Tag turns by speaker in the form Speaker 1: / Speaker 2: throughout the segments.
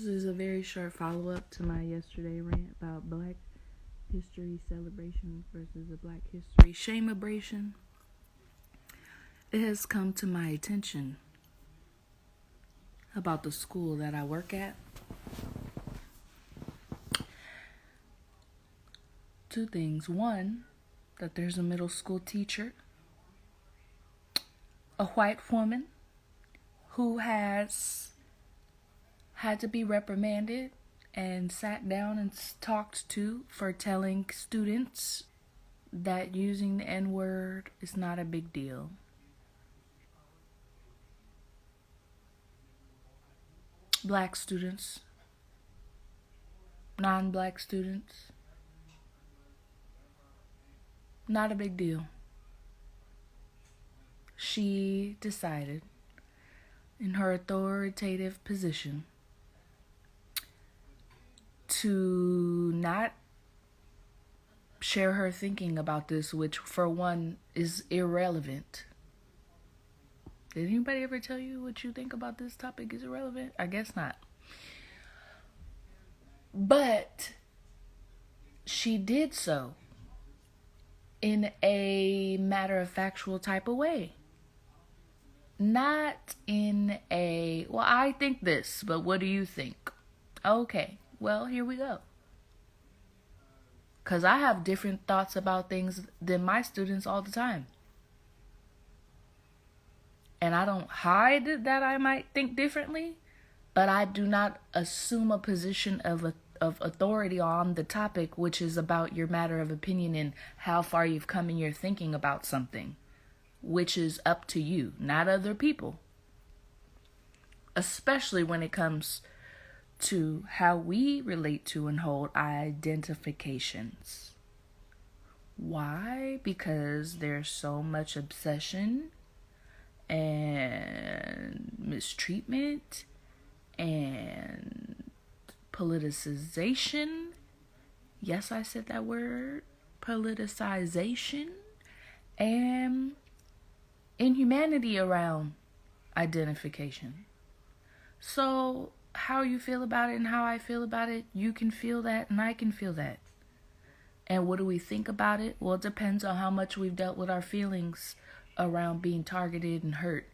Speaker 1: is a very short follow-up to my yesterday rant about Black History celebration versus a Black History shame-abration. It has come to my attention about the school that I work at. Two things. One, that there's a middle school teacher, a white woman, who has had to be reprimanded and sat down and talked to for telling students that using the N-word is not a big deal. Black students, non-black students, not a big deal. She decided, in her authoritative position, to not share her thinking about this, which for one is irrelevant. Did anybody ever tell you what you think about this topic is irrelevant? I guess not. But she did so in a matter-of-factual type of way. Not in a, well, I think this, but what do you think? Okay, well, here we go. Because I have different thoughts about things than my students all the time. And I don't hide that I might think differently, but I do not assume a position of authority on the topic, which is about your matter of opinion and how far you've come in your thinking about something, which is up to you, not other people. Especially when it comes to how we relate to and hold identifications. Why? Because there's so much obsession and mistreatment and politicization. Yes, I said that word. Politicization and inhumanity around identification. So how you feel about it and how I feel about it, you can feel that and I can feel that. And what do we think about it? Well, it depends on how much we've dealt with our feelings around being targeted and hurt.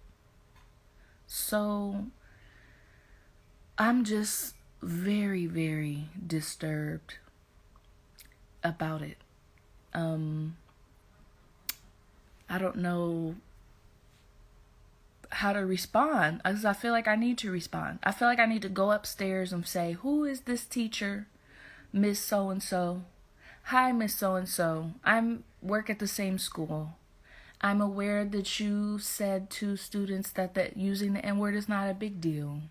Speaker 1: So I'm just very, very disturbed about it. I don't know how to respond, because I feel like I need to respond. I feel like I need to go upstairs and say, who is this teacher, Miss So-and-so? Hi, Miss So-and-so. I work at the same school. I'm aware that you said to students that using the N-word is not a big deal.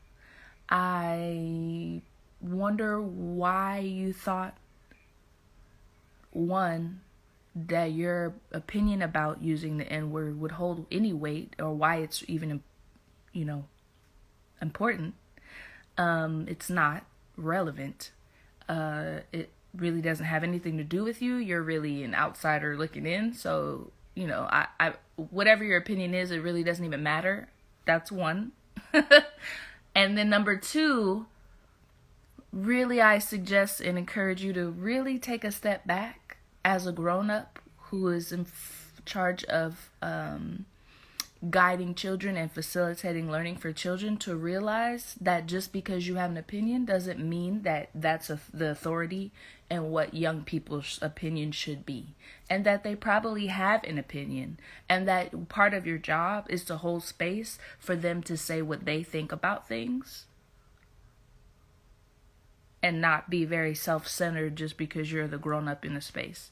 Speaker 1: I wonder why you thought, one, that your opinion about using the N-word would hold any weight, or why it's even, important. It's not relevant. It really doesn't have anything to do with you. You're really an outsider looking in. So, I whatever your opinion is, it really doesn't even matter. That's one. And then number two, really I suggest and encourage you to really take a step back as a grown-up who is in charge of guiding children and facilitating learning for children, to realize that just because you have an opinion doesn't mean that that's the authority and what young people's opinion should be. And that they probably have an opinion. And that part of your job is to hold space for them to say what they think about things. And not be very self-centered just because you're the grown-up in the space.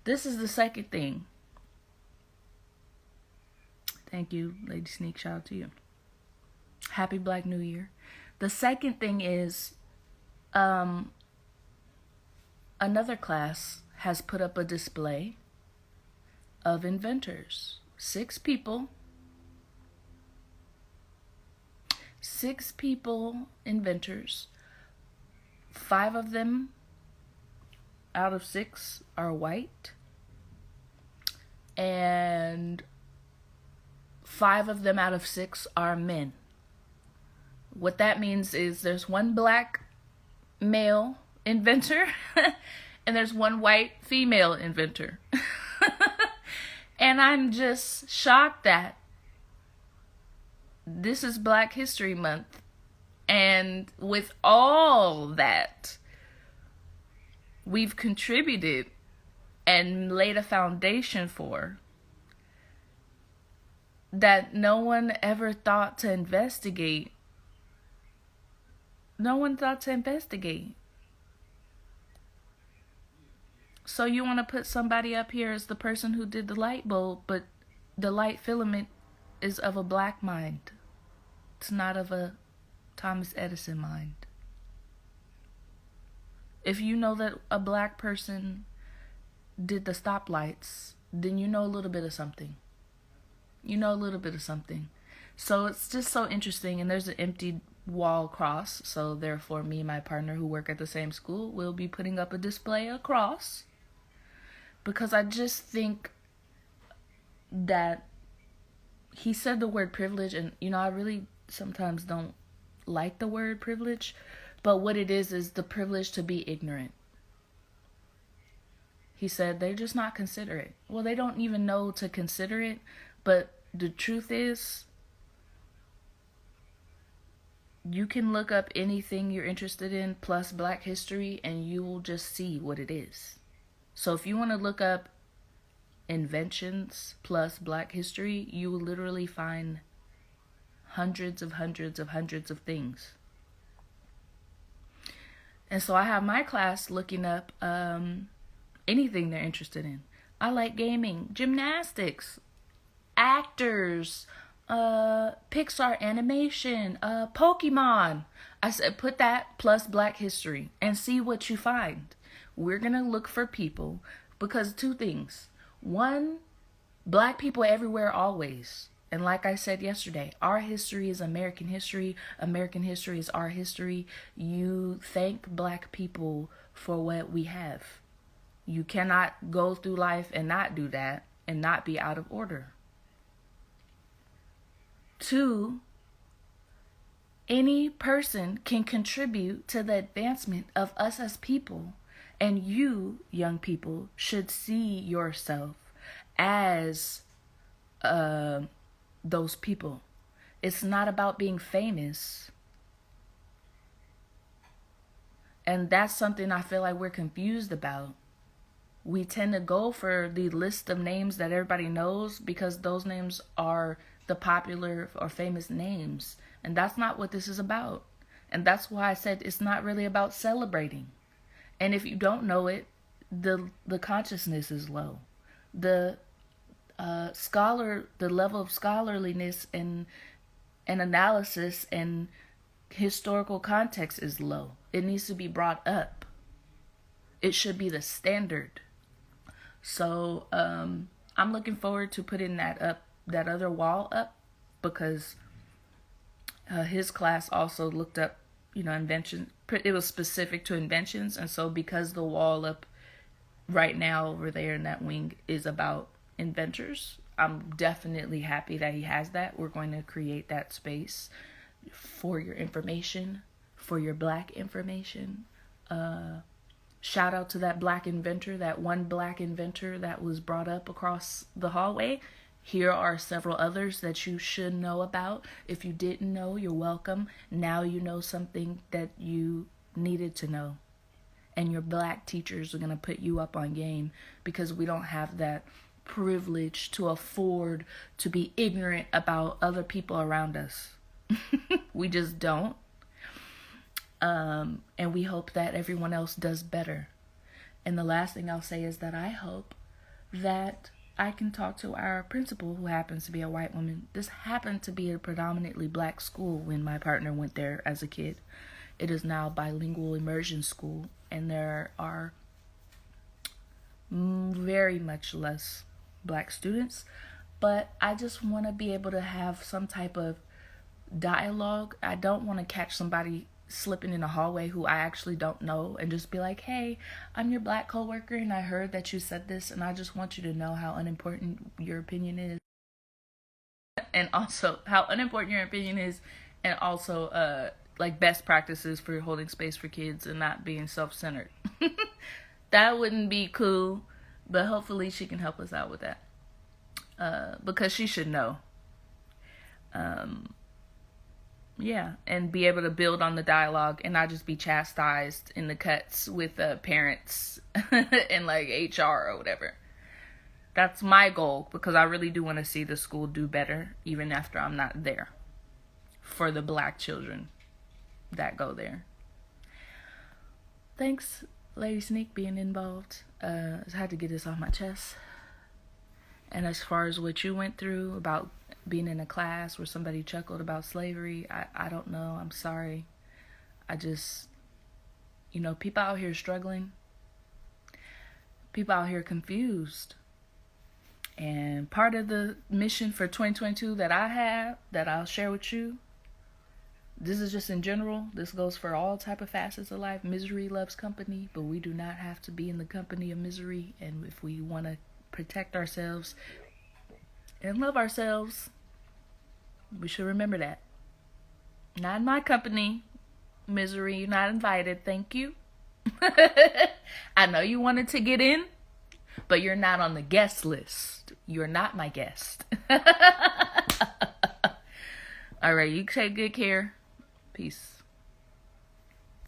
Speaker 1: This is the second thing. Thank you, Lady Sneak. Shout out to you. Happy Black New Year. The second thing is, another class has put up a display of inventors. 6 people, inventors. 5 of them out of 6 are white, and 5 of them out of 6 are men. What that means is there's one black male inventor and there's one white female inventor. And I'm just shocked that this is Black History Month. And with all that we've contributed and laid a foundation for, that no one ever thought to investigate. No one thought to investigate. So you want to put somebody up here as the person who did the light bulb, but the light filament is of a black mind. It's not of a Thomas Edison mind. If you know that a black person did the stoplights, then you know a little bit of something. You know a little bit of something. So it's just so interesting. And there's an empty wall across. So therefore, me and my partner who work at the same school will be putting up a display across. Because I just think that he said the word privilege. And, you know, I really sometimes don't like the word privilege. But what it is the privilege to be ignorant. He said they're just not considerate. Well, they don't even know to consider it. But the truth is, you can look up anything you're interested in plus Black history and you will just see what it is. So if you want to look up inventions plus Black history, you will literally find hundreds of things. And so I have my class looking up anything they're interested in. I like gaming, gymnastics, actors, Pixar animation, Pokemon. I said put that plus Black history and see what you find. We're going to look for people because two things. One, Black people everywhere always. And like I said yesterday, our history is American history. American history is our history. You thank Black people for what we have. You cannot go through life and not do that and not be out of order. Two, any person can contribute to the advancement of us as people. And you, young people, should see yourself as those people. It's not about being famous. And that's something I feel like we're confused about. We tend to go for the list of names that everybody knows because those names are the popular or famous names. And that's not what this is about. And that's why I said it's not really about celebrating. And if you don't know it, the consciousness is low. The level of scholarliness and analysis and historical context is low. It needs to be brought up. It should be the standard. So I'm looking forward to putting that other wall up, because his class also looked up, invention. It was specific to inventions, and so because the wall up right now over there in that wing is about inventors, I'm definitely happy that he has that. We're going to create that space for your information, for your Black information. Shout out to that Black inventor, that one Black inventor that was brought up across the hallway. Here are several others that you should know about. If you didn't know, you're welcome. Now you know something that you needed to know. And your Black teachers are going to put you up on game, because we don't have that privilege to afford to be ignorant about other people around us. We just don't. And we hope that everyone else does better. And the last thing I'll say is that I hope that I can talk to our principal, who happens to be a white woman. This happened to be a predominantly Black school when my partner went there as a kid. It is now bilingual immersion school, and there are very much less Black students. But I just want to be able to have some type of dialogue. I don't want to catch somebody slipping in a hallway who I actually don't know and just be like, hey, I'm your Black coworker and I heard that you said this, and I just want you to know how unimportant your opinion is, and also how unimportant your opinion is And also like best practices for holding space for kids and not being self-centered. That wouldn't be cool, but hopefully she can help us out with that. Because she should know. Yeah, and be able to build on the dialogue and not just be chastised in the cuts with parents and like HR or whatever. That's my goal, because I really do want to see the school do better even after I'm not there, for the black children that go there. Thanks, Lady Sneak, being involved. I had to get this off my chest. And as far as what you went through about being in a class where somebody chuckled about slavery, I don't know. I'm sorry. I just, people out here struggling. People out here confused. And part of the mission for 2022 that I have, that I'll share with you, this is just in general. This goes for all type of facets of life. Misery loves company, but we do not have to be in the company of misery. And if we want to protect ourselves and love ourselves, we should remember that. Not in my company, misery. You're not invited. Thank you. I know you wanted to get in, but you're not on the guest list. You're not my guest. All right, you take good care. Peace.